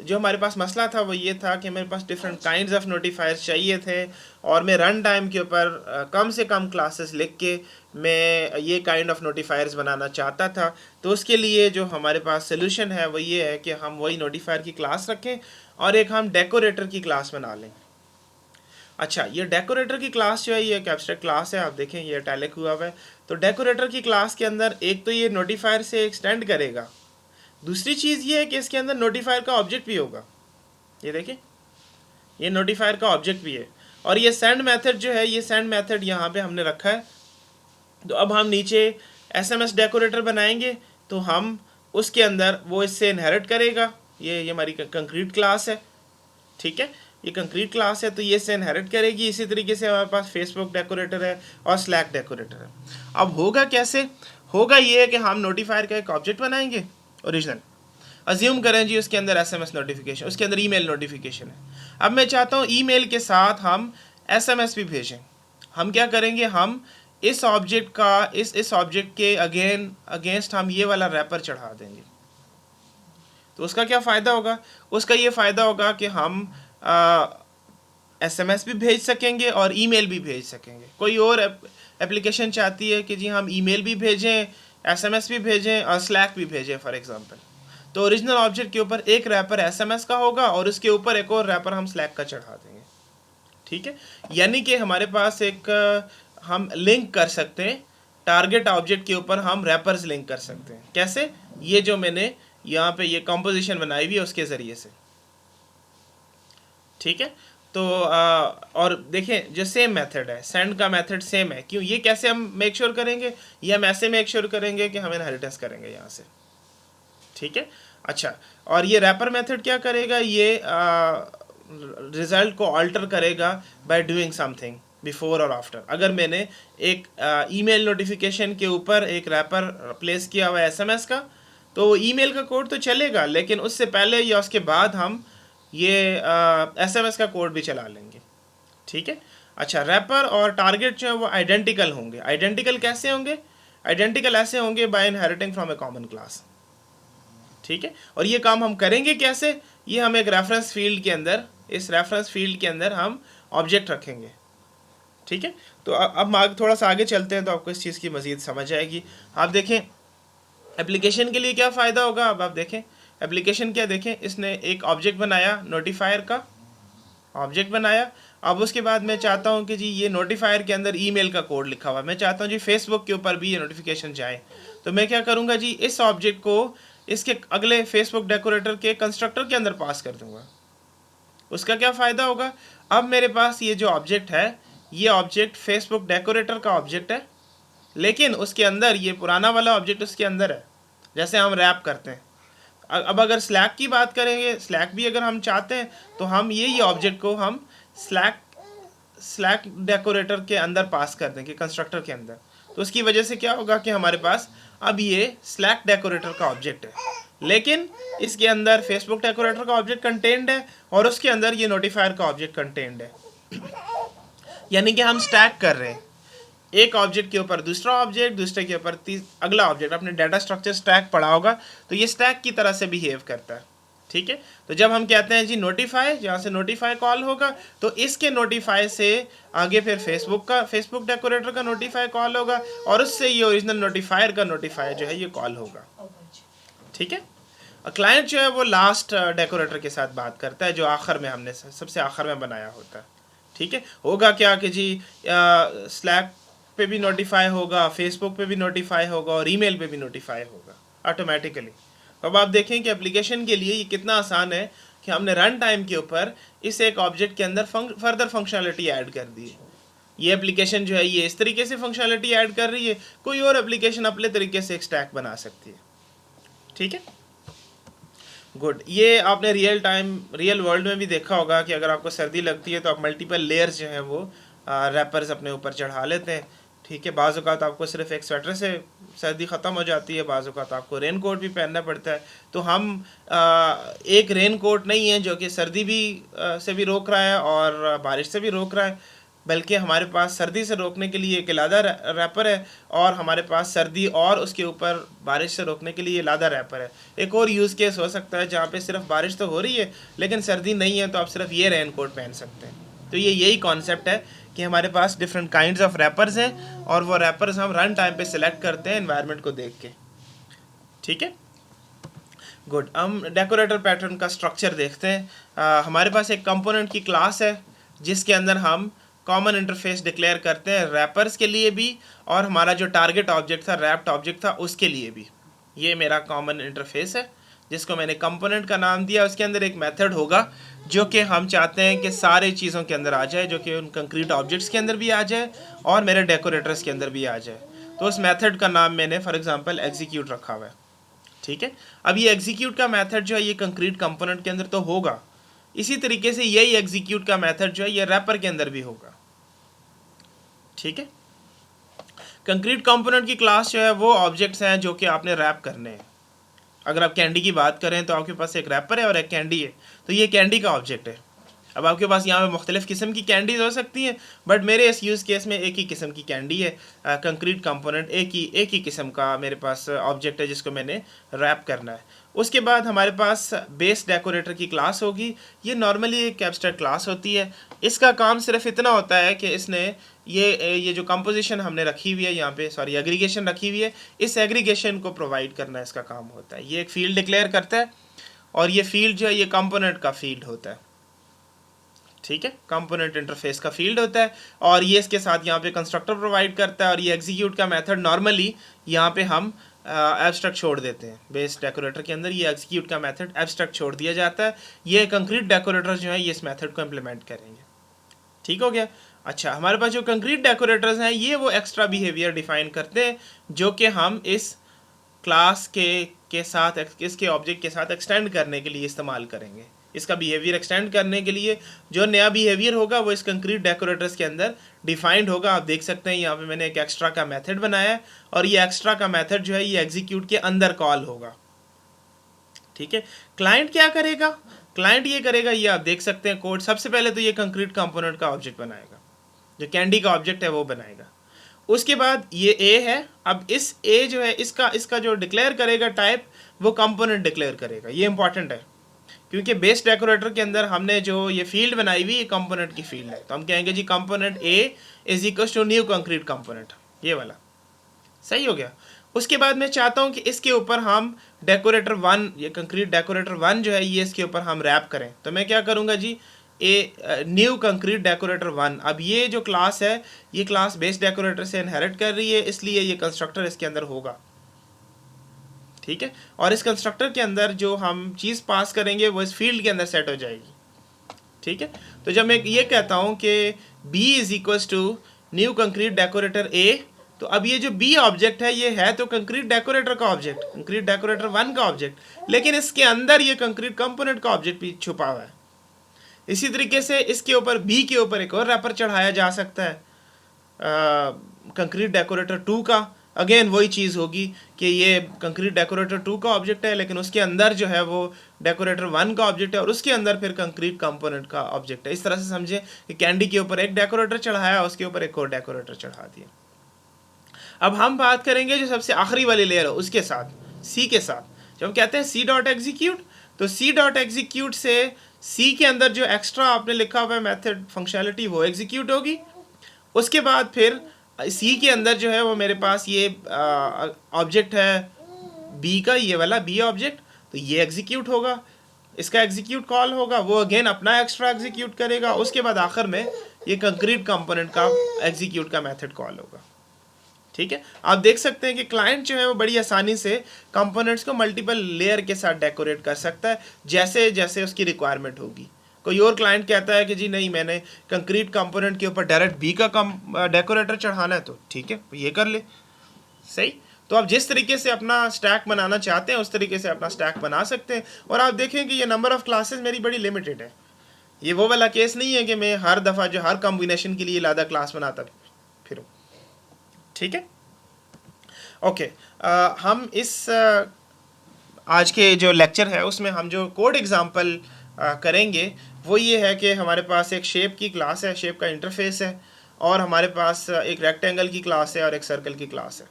जो हमारे पास मसला था वो ये था कि मेरे पास डिफरेंट काइंड्स ऑफ नोटिफायर्स चाहिए थे और मैं रन टाइम के ऊपर कम से कम क्लासेस लिख के मैं ये काइंड ऑफ नोटिफायर्स बनाना चाहता था। तो उसके लिए जो हमारे पास सोल्यूशन है वो ये है कि हम वही नोटिफायर की क्लास रखें और एक हम डेकोरेटर की क्लास बना लें। अच्छा, ये डेकोरेटर की क्लास जो है ये एक एब्स्ट्रैक्ट क्लास है, आप देखें ये इटैलिक हुआ हुआ है। तो डेकोरेटर की क्लास के अंदर एक तो ये नोटिफायर से एक्सटेंड करेगा, दूसरी चीज़ ये है कि इसके अंदर नोटिफायर का ऑब्जेक्ट भी होगा। ये देखिए, ये नोटिफायर का ऑब्जेक्ट भी है और ये सेंड मेथड जो है, ये सेंड मेथड यहाँ पे हमने रखा है। तो अब हम नीचे एसएमएस डेकोरेटर बनाएंगे तो हम उसके अंदर वो इससे इनहेरिट करेगा। ये हमारी कंक्रीट क्लास है। ठीक है, ये कंक्रीट क्लास है तो ये इससे इनहेरिट करेगी। इसी तरीके से हमारे पास फेसबुक डेकोरेटर है और स्लैक डेकोरेटर है। अब होगा कैसे? होगा ये कि हम नोटिफायर का एक ऑब्जेक्ट बनाएंगे ओरिजिनल, अज्यूम करें जी उसके अंदर एसएमएस नोटिफिकेशन, उसके अंदर ईमेल नोटिफिकेशन है। अब मैं चाहता हूँ ईमेल के साथ हम एसएमएस भी भेजें। हम क्या करेंगे, हम इस ऑब्जेक्ट का इस ऑब्जेक्ट के अगेंस्ट हम ये वाला रैपर चढ़ा देंगे। तो उसका क्या फ़ायदा होगा? उसका ये फ़ायदा होगा कि हम एसएमएस भी भेज सकेंगे और ईमेल भी भेज सकेंगे। कोई और एप्लीकेशन चाहती है कि जी हम ईमेल भी भेजें, एसएमएस भी भेजें और स्लैक भी भेजें फॉर एग्जांपल, तो ओरिजिनल ऑब्जेक्ट के ऊपर एक रैपर SMS का होगा और उसके ऊपर एक और रैपर हम स्लैक का चढ़ा देंगे, ठीक है। यानी कि हमारे पास एक हम लिंक कर सकते हैं, टारगेट ऑब्जेक्ट के ऊपर हम रैपर्स लिंक कर सकते हैं। कैसे? ये जो मैंने यहाँ पे ये कंपोजिशन बनाई हुई है उसके ज़रिए से, ठीक है। तो और देखें जो सेम मेथड है, सेंड का मेथड सेम है। क्यों? ये कैसे हम मेक श्योर करेंगे? ये हम ऐसे मेक श्योर करेंगे कि हम इनहेरिटेंस करेंगे यहाँ से, ठीक है। अच्छा, और ये रैपर मेथड क्या करेगा? ये रिजल्ट को अल्टर करेगा बाय डूइंग समथिंग बिफोर और आफ्टर। अगर मैंने एक ईमेल नोटिफिकेशन के ऊपर एक रैपर प्लेस किया हुआ है SMS का, तो ईमेल का कोड तो चलेगा, लेकिन उससे पहले या उसके बाद हम ये SMS का कोड भी चला लेंगे, ठीक है। अच्छा, रैपर और टारगेट जो है वो आइडेंटिकल होंगे। आइडेंटिकल कैसे होंगे? आइडेंटिकल ऐसे होंगे by inheriting from a common class, ठीक है। और ये काम हम करेंगे कैसे? ये हम एक रेफरेंस फील्ड के अंदर, इस रेफरेंस फील्ड के अंदर हम ऑब्जेक्ट रखेंगे, ठीक है। तो अब थोड़ा सा आगे चलते हैं तो आपको इस चीज़ की मज़ीद समझ आएगी। आप देखें एप्लीकेशन के लिए क्या फ़ायदा होगा। अब आप देखें एप्लीकेशन क्या, देखें इसने एक ऑब्जेक्ट बनाया, नोटिफायर का ऑब्जेक्ट बनाया। अब उसके बाद मैं चाहता हूँ कि जी ये नोटिफायर के अंदर ईमेल का कोड लिखा हुआ है, मैं चाहता हूँ जी फेसबुक के ऊपर भी ये नोटिफिकेशन जाए। तो मैं क्या करूँगा जी, इस ऑब्जेक्ट को इसके अगले फेसबुक डेकोरेटर के कंस्ट्रक्टर के अंदर पास कर दूँगा। उसका क्या फ़ायदा होगा? अब मेरे पास ये जो ऑब्जेक्ट है, ये ऑब्जेक्ट फेसबुक डेकोरेटर का ऑब्जेक्ट है, लेकिन उसके अंदर ये पुराना वाला ऑब्जेक्ट उसके अंदर है, जैसे हम रैप करते हैं। अब अगर स्लैक की बात करेंगे, स्लैक भी अगर हम चाहते हैं तो हम ये ऑब्जेक्ट को हम स्लैक डेकोरेटर के अंदर पास कर देंगे, कंस्ट्रक्टर के अंदर। तो उसकी वजह से क्या होगा कि हमारे पास अब ये स्लैक डेकोरेटर का ऑब्जेक्ट है, लेकिन इसके अंदर फेसबुक डेकोरेटर का ऑब्जेक्ट कंटेंड है और उसके अंदर ये नोटिफायर का ऑब्जेक्ट कंटेंड है। यानी कि हम स्टैक कर रहे हैं, एक ऑब्जेक्ट के ऊपर दूसरा ऑब्जेक्ट, दूसरे के ऊपर अगला ऑब्जेक्ट। अपने डाटा स्ट्रक्चर स्टैक पढ़ा होगा, तो ये स्टैक की तरह से बिहेव करता है, ठीक है। तो जब हम कहते हैं जी नोटिफाई, जहाँ से नोटिफाई कॉल होगा, तो इसके नोटिफाई से आगे फिर फेसबुक डेकोरेटर का नोटिफाई कॉल होगा और उससे ये ओरिजिनल नोटिफायर का नोटिफाई जो है ये कॉल होगा, ठीक है। क्लाइंट जो है वो लास्ट डेकोरेटर के साथ बात करता है, जो आखिर में हमने सबसे आखिर में बनाया होता है, ठीक है। होगा क्या कि जी स्लैक पे भी नोटिफाई होगा, फेसबुक पे भी नोटिफाई होगा और ईमेल पे भी नोटिफाई होगा ऑटोमेटिकली। अब आप देखें कि एप्लीकेशन के लिए ये कितना आसान है कि हमने रन टाइम के ऊपर इस एक ऑब्जेक्ट के अंदर फर्दर फंक्शनलिटी ऐड कर दी है। ये एप्लीकेशन जो है ये इस तरीके से फंक्शनलिटी ऐड कर रही है, कोई और एप्लीकेशन अपने तरीके से एक स्टैक बना सकती है, ठीक है। गुड, ये आपने रियल वर्ल्ड में भी देखा होगा कि अगर आपको सर्दी लगती है तो आप मल्टीपल लेयर्स जो हैं वो रैपर्स अपने ऊपर चढ़ा लेते हैं, ठीक है। बाज़ औक़ात आपको सिर्फ एक स्वेटर से सर्दी ख़त्म हो जाती है, बाज़ औक़ात आपको रेन कोट भी पहनना पड़ता है। तो हम एक रेन कोट नहीं है जो कि सर्दी भी से भी रोक रहा है और बारिश से भी रोक रहा है, बल्कि हमारे पास सर्दी से रोकने के लिए एक लादा रैपर है और हमारे पास सर्दी और उसके ऊपर बारिश से रोकने के लिए लादा रैपर है। एक और यूज़ केस हो सकता है जहाँ पे सिर्फ बारिश तो हो रही है लेकिन सर्दी नहीं है, तो आप सिर्फ ये रेन कोट पहन सकते हैं। तो ये यही कॉन्सेप्ट है कि हमारे पास डिफरेंट काइंड्स ऑफ रैपर्स हैं और वो रैपर्स हम रन टाइम पे सिलेक्ट करते हैं एनवायरनमेंट को देख के, ठीक है। गुड, हम डेकोरेटर पैटर्न का स्ट्रक्चर देखते हैं। हमारे पास एक कंपोनेंट की क्लास है जिसके अंदर हम कॉमन इंटरफेस डिक्लेयर करते हैं रैपर्स के लिए भी और हमारा जो टारगेट ऑब्जेक्ट था, रैप्ड ऑब्जेक्ट था, उसके लिए भी। ये मेरा कॉमन इंटरफेस है जिसको मैंने कंपोनेंट का नाम दिया। उसके अंदर एक मेथड होगा जो कि हम चाहते हैं कि सारे चीज़ों के अंदर आ जाए, जो कि उन कंक्रीट ऑब्जेक्ट्स के अंदर भी आ जाए और मेरे डेकोरेटर्स के अंदर भी आ जाए। तो उस मेथड का नाम मैंने फॉर एग्जांपल एग्जीक्यूट रखा हुआ है, ठीक है। अब ये एग्जीक्यूट का मेथड जो है ये कंक्रीट कंपोनेंट के अंदर तो होगा, इसी तरीके से यही एग्जीक्यूट का मेथड जो है ये रैपर के अंदर भी होगा, ठीक है। कंक्रीट कंपोनेंट की क्लास जो है वो ऑब्जेक्ट्स हैं जो कि आपने रैप करने हैं। अगर आप कैंडी की बात करें तो आपके पास एक रैपर है और एक कैंडी है, तो ये कैंडी का ऑब्जेक्ट है। अब आपके पास यहाँ पे मुख्तलिफ़ किस्म की कैंडीज हो सकती हैं, बट मेरे इस यूज़ केस में एक ही किस्म की कैंडी है। कंक्रीट कंपोनेंट एक ही किस्म का मेरे पास ऑब्जेक्ट है जिसको मैंने रैप करना है। उसके बाद हमारे पास बेस डेकोरेटर की क्लास होगी। ये नॉर्मली एक एब्स्ट्रैक्ट क्लास होती है इसका काम सिर्फ इतना होता है कि इसने ये जो कंपोजिशन हमने रखी हुई है यहाँ पे, सॉरी एग्रीगेशन रखी हुई है, इस एग्रीगेशन को प्रोवाइड करना इसका काम होता है। ये एक फील्ड डिक्लेयर करता है और ये फील्ड जो है ये कंपोनेंट का फील्ड होता है, ठीक है, कंपोनेंट इंटरफेस का फील्ड होता है। और ये इसके साथ यहाँ पे कंस्ट्रक्टर प्रोवाइड करता है। और ये एग्जीक्यूट का मेथड नॉर्मली यहाँ पे हम एब्स्ट्रैक्ट छोड़ देते हैं। बेस डेकोरेटर के अंदर ये एग्जीक्यूट का मेथड एब्स्ट्रैक्ट छोड़ दिया जाता है। ये कंक्रीट डेकोरेटर जो है ये इस मेथड को इम्प्लीमेंट करेंगे, ठीक हो गया। अच्छा, हमारे पास जो कंक्रीट डेकोरेटर्स हैं ये वो एक्स्ट्रा बिहेवियर डिफाइन करते हैं जो कि हम इस क्लास के साथ, इसके ऑब्जेक्ट के साथ एक्सटेंड करने के लिए इस्तेमाल करेंगे। इसका बिहेवियर एक्सटेंड करने के लिए जो नया बिहेवियर होगा वो इस कंक्रीट डेकोरेटर्स के अंदर डिफाइंड होगा। आप देख सकते हैं यहाँ पे मैंने एक एक्स्ट्रा का मेथड बनाया है और ये एक्स्ट्रा का मेथड जो है ये एग्जीक्यूट के अंदर कॉल होगा, ठीक है। क्लाइंट क्या करेगा, क्लाइंट ये करेगा, ये आप देख सकते हैं कोड। सबसे पहले तो ये कंक्रीट कंपोनेंट का ऑब्जेक्ट बनाएगा, जो कैंडी का ऑब्जेक्ट है वो बनाएगा। उसके बाद ये ए है, अब इस ए जो है इसका जो डिक्लेयर करेगा टाइप, वो कंपोनेंट डिक्लेयर करेगा। ये इंपॉर्टेंट है क्योंकि बेस डेकोरेटर के अंदर हमने जो ये फील्ड बनाई हुई ये कंपोनेंट की फील्ड है, तो हम कहेंगे जी component A is equal to new concrete component, ये वाला सही हो गया। उसके बाद मैं चाहता हूँ कि इसके ऊपर हम डेकोरेटर 1, ये कंक्रीट डेकोरेटर 1 जो है ये इसके ऊपर हम रैप करें। तो मैं क्या करूँगा जी, न्यू कंक्रीट डेकोरेटर 1। अब ये जो क्लास है ये क्लास बेस डेकोरेटर से इनहेरिट कर रही है, इसलिए ये कंस्ट्रक्टर इसके अंदर होगा, ठीक है। और इस कंस्ट्रक्टर के अंदर जो हम चीज़ पास करेंगे वो इस फील्ड के अंदर सेट हो जाएगी, ठीक है। तो जब मैं ये कहता हूँ कि b is equals to new concrete decorator a, तो अब ये जो b ऑब्जेक्ट है ये है तो कंक्रीट डेकोरेटर का ऑब्जेक्ट, कंक्रीट डेकोरेटर 1 का ऑब्जेक्ट, लेकिन इसके अंदर ये कंक्रीट कंपोनेंट का ऑब्जेक्ट भी छुपा हुआ है। इसी तरीके से इसके ऊपर b के ऊपर एक और रैपर चढ़ाया जा सकता है कंक्रीट डेकोरेटर 2 का। अगेन वही चीज़ होगी कि ये कंक्रीट डेकोरेटर 2 का ऑब्जेक्ट है, लेकिन उसके अंदर जो है वो डेकोरेटर 1 का ऑब्जेक्ट है और उसके अंदर फिर कंक्रीट कंपोनेंट का ऑब्जेक्ट है। इस तरह से समझे कि कैंडी के ऊपर एक डेकोरेटर चढ़ाया, उसके ऊपर एक और डेकोरेटर चढ़ा दिया। अब हम बात करेंगे जो सबसे आखिरी वाली लेयर है उसके साथ, सी के साथ। जब हम कहते हैं सी डॉट एग्जीक्यूट, तो सी डॉट एग्जीक्यूट से सी के अंदर जो एक्स्ट्रा आपने लिखा हुआ है मेथड फंक्शनैलिटी वो एग्जीक्यूट होगी। उसके बाद फिर सी के अंदर जो है वो मेरे पास ये ऑब्जेक्ट है बी का, ये वाला बी ऑब्जेक्ट, तो ये एग्जीक्यूट होगा, इसका एग्जीक्यूट कॉल होगा, वो अगेन अपना एक्स्ट्रा एग्जीक्यूट करेगा। उसके बाद आखिर में ये कंक्रीट कंपोनेंट का एग्जीक्यूट का मेथड कॉल होगा, ठीक है। आप देख सकते हैं कि क्लाइंट जो है वो बड़ी आसानी से कंपोनेंट्स को मल्टीपल लेयर के साथ डेकोरेट कर सकता है जैसे जैसे उसकी रिक्वायरमेंट होगी। कोई और क्लाइंट कहता है कि जी नहीं, मैंने कंक्रीट कंपोनेंट के ऊपर डायरेक्ट बी का डेकोरेटर चढ़ाना है, तो ठीक है ये कर ले, सही। तो आप जिस तरीके से अपना स्टैक बनाना चाहते हैं उस तरीके से अपना स्टैक बना सकते हैं। और आप देखें कि ये नंबर ऑफ़ क्लासेस मेरी बड़ी लिमिटेड है। ये वो वाला केस नहीं है कि मैं हर दफ़ा जो हर कॉम्बिनेशन के लिए लादा क्लास बनाता फिरूँ, ठीक है। ओके, हम इस आज के जो लेक्चर है उसमें हम जो कोड एग्जांपल करेंगे वो ये है कि हमारे पास एक शेप की क्लास है, शेप का इंटरफेस है, और हमारे पास एक रेक्टेंगल की क्लास है और एक सर्कल की क्लास है,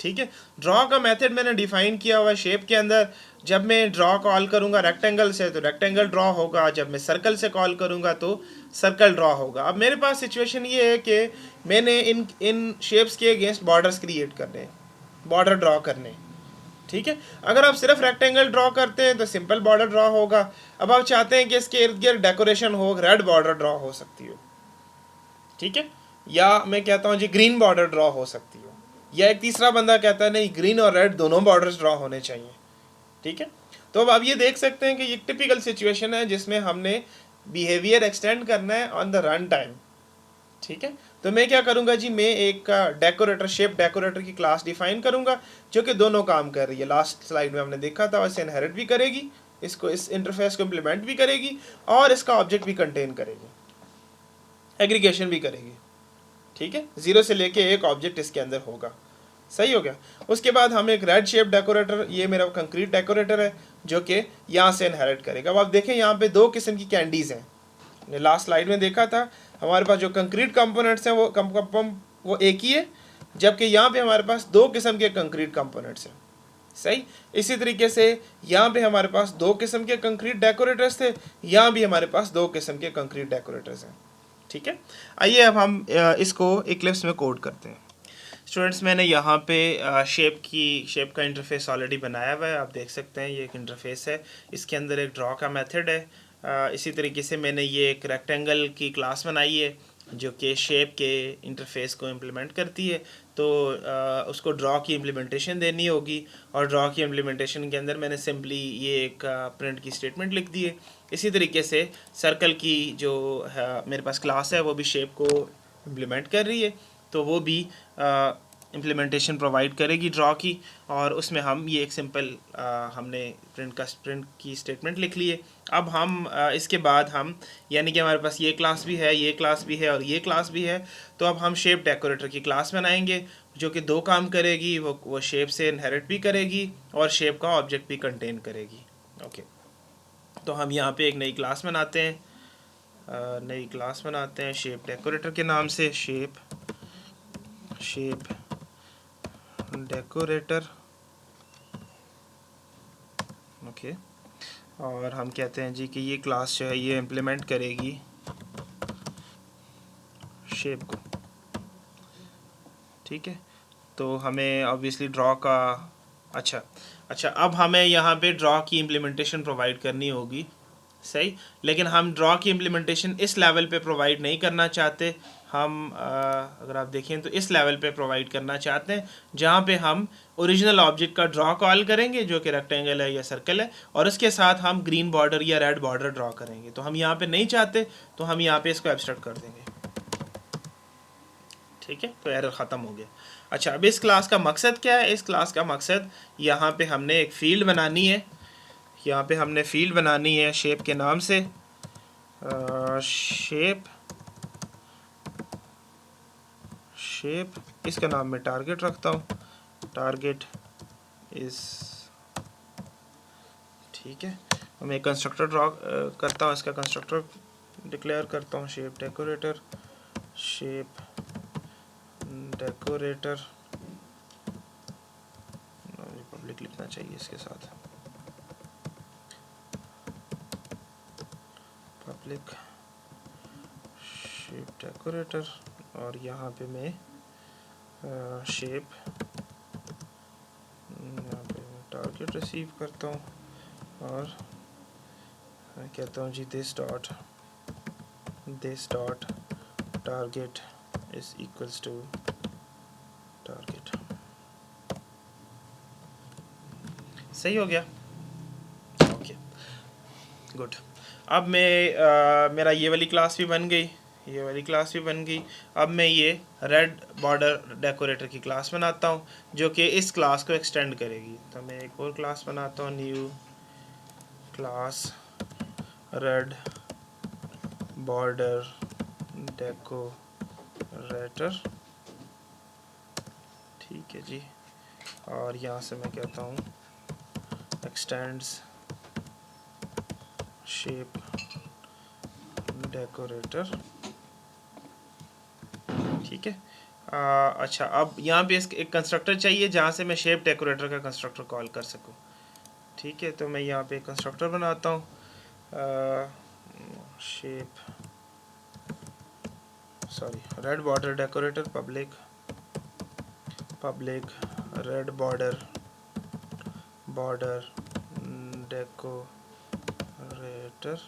ठीक है। ड्रॉ का मेथड मैंने डिफाइन किया हुआ है शेप के अंदर। जब मैं ड्रॉ कॉल करूँगा रेक्टेंगल से तो रेक्टेंगल ड्रॉ होगा, जब मैं सर्कल से कॉल करूँगा तो सर्कल ड्रॉ होगा। अब मेरे पास सिचुएशन ये है कि मैंने इन शेप्स के अगेंस्ट बॉर्डर्स क्रिएट करने, बॉर्डर ड्रॉ करने, ठीक है। अगर आप सिर्फ रेक्टेंगल ड्रॉ करते हैं तो सिंपल बॉर्डर ड्रॉ होगा। अब आप चाहते हैं कि इसके इर्द गिर्द डेकोरेशन हो, रेड बॉर्डर ड्रॉ हो सकती हो, ठीक है, या मैं कहता हूँ जी ग्रीन बॉर्डर ड्रॉ हो सकती हो, या एक तीसरा बंदा कहता है नहीं ग्रीन और रेड दोनों बॉर्डर्स ड्रॉ होने चाहिए, ठीक है। तो अब आप ये देख सकते हैं कि ये टिपिकल सिचुएशन है जिसमें हमने बिहेवियर एक्सटेंड करना है ऑन द रन टाइम, ठीक है। तो मैं क्या करूँगा जी, मैं एक डेकोरेटर, शेप डेकोरेटर की क्लास डिफाइन करूँगा जो कि दोनों काम कर रही है। लास्ट स्लाइड में हमने देखा था, वैसे इनहेरिट भी करेगी, इसको इस इंटरफेस को इम्प्लीमेंट भी करेगी और इसका ऑब्जेक्ट भी कंटेन करेगी, एग्रीगेशन भी करेगी, ठीक है। 0 से लेके एक ऑब्जेक्ट इसके अंदर होगा, सही हो गया। उसके बाद हम एक रेड शेप डेकोरेटर, ये मेरा कंक्रीट डेकोरेटर है जो कि यहाँ से इनहेरिट करेगा। अब आप देखें यहाँ पे 2 किस्म की कैंडीज़ हैं, हमने लास्ट स्लाइड में देखा था। हमारे पास जो कंक्रीट कंपोनेंट्स हैं वो एक ही है, जबकि यहाँ पे हमारे पास 2 किस्म के कंक्रीट कंपोनेंट्स हैं, सही। इसी तरीके से यहाँ पे हमारे पास दो किस्म के कंक्रीट डेकोरेटर्स थे, यहाँ भी हमारे पास दो किस्म के कंक्रीट डेकोरेटर्स हैं। ठीक है, आइए अब हम इसको इक्लिप्स में कोड करते हैं। स्टूडेंट्स, मैंने यहाँ पे शेप का इंटरफेस ऑलरेडी बनाया हुआ है, आप देख सकते हैं ये एक इंटरफेस है, इसके अंदर एक ड्रॉ का मेथड है। इसी तरीके से मैंने ये एक रेक्टेंगल की क्लास बनाई है जो कि शेप के इंटरफेस को इम्प्लीमेंट करती है। तो उसको ड्रॉ की इम्प्लीमेंटेशन देनी होगी, और ड्रॉ की इम्प्लीमेंटेशन के अंदर मैंने सिंपली ये एक प्रिंट की स्टेटमेंट लिख दी है। इसी तरीके से सर्कल की जो है मेरे पास क्लास है वो भी शेप को इम्प्लीमेंट कर रही है, तो वो भी इम्प्लीमेंटेशन प्रोवाइड करेगी ड्रॉ की, और उसमें हम ये एक सिंपल हमने प्रिंट की स्टेटमेंट लिख ली है। अब हम इसके बाद हम यानी कि हमारे पास ये क्लास भी है, ये क्लास भी है और ये क्लास भी है, तो अब हम शेप डेकोरेटर की क्लास बनाएंगे जो कि दो काम करेगी, वो शेप से इनहेरिट भी करेगी और शेप का ऑब्जेक्ट भी कंटेन करेगी। ओके, तो हम यहाँ पे एक नई क्लास बनाते हैं, शेप डेकोरेटर के नाम से, शेप डेकोरेटर। ओके, और हम कहते हैं जी कि ये क्लास जो है ये इम्प्लीमेंट करेगी शेप को। ठीक है, तो हमें ऑब्वियसली ड्रॉ का अच्छा अब हमें यहाँ पे ड्रॉ की इम्प्लीमेंटेशन प्रोवाइड करनी होगी, सही। लेकिन हम ड्रॉ की इम्प्लीमेंटेशन इस लेवल पे प्रोवाइड नहीं करना चाहते, हम अगर आप देखें तो इस लेवल पे प्रोवाइड करना चाहते हैं जहाँ पे हम ओरिजिनल ऑब्जेक्ट का ड्रॉ कॉल करेंगे जो कि रेक्टेंगल है या सर्कल है, और उसके साथ हम ग्रीन बॉर्डर या रेड बॉर्डर ड्रॉ करेंगे। तो हम यहाँ पे नहीं चाहते, तो हम यहाँ पे इसको एब्स्ट्रैक्ट कर देंगे। ठीक है, तो एरर ख़त्म हो गया। अच्छा, अब इस क्लास का मकसद क्या है? इस क्लास का मकसद यहाँ पे हमने एक फ़ील्ड बनानी है, शेप के नाम से, शेप इसका नाम मैं टारगेट रखता हूँ, टारगेट इस। ठीक है, मैं एक कंस्ट्रक्टर ड्रॉ करता हूँ, इसका कंस्ट्रक्टर डिक्लेयर करता हूँ, शेप डेकोरेटर पब्लिक लिखना चाहिए इसके साथ, पब्लिक शेप डेकोरेटर, और यहाँ पे मैं शेप यहाँ पे मैं टारगेट रिसीव करता हूँ, और मैं कहता हूँ जी this dot target is equals to target. सही हो गया? Okay, good. अब मैं मेरा ये वाली क्लास भी बन गई, अब मैं ये रेड बॉर्डर डेकोरेटर की क्लास बनाता हूँ जो कि इस क्लास को एक्सटेंड करेगी। तो मैं एक और क्लास बनाता हूँ, new class red border decorator. ठीक है जी, और यहाँ से मैं कहता हूँ एक्सटेंड्स शेप डेकोरेटर। ठीक है, अच्छा, अब यहाँ पे एक कंस्ट्रक्टर चाहिए जहाँ से मैं शेप डेकोरेटर का कंस्ट्रक्टर कॉल कर सकूँ। ठीक है, तो मैं यहाँ पे एक कंस्ट्रक्टर बनाता हूँ, red border decorator, public red border decorator,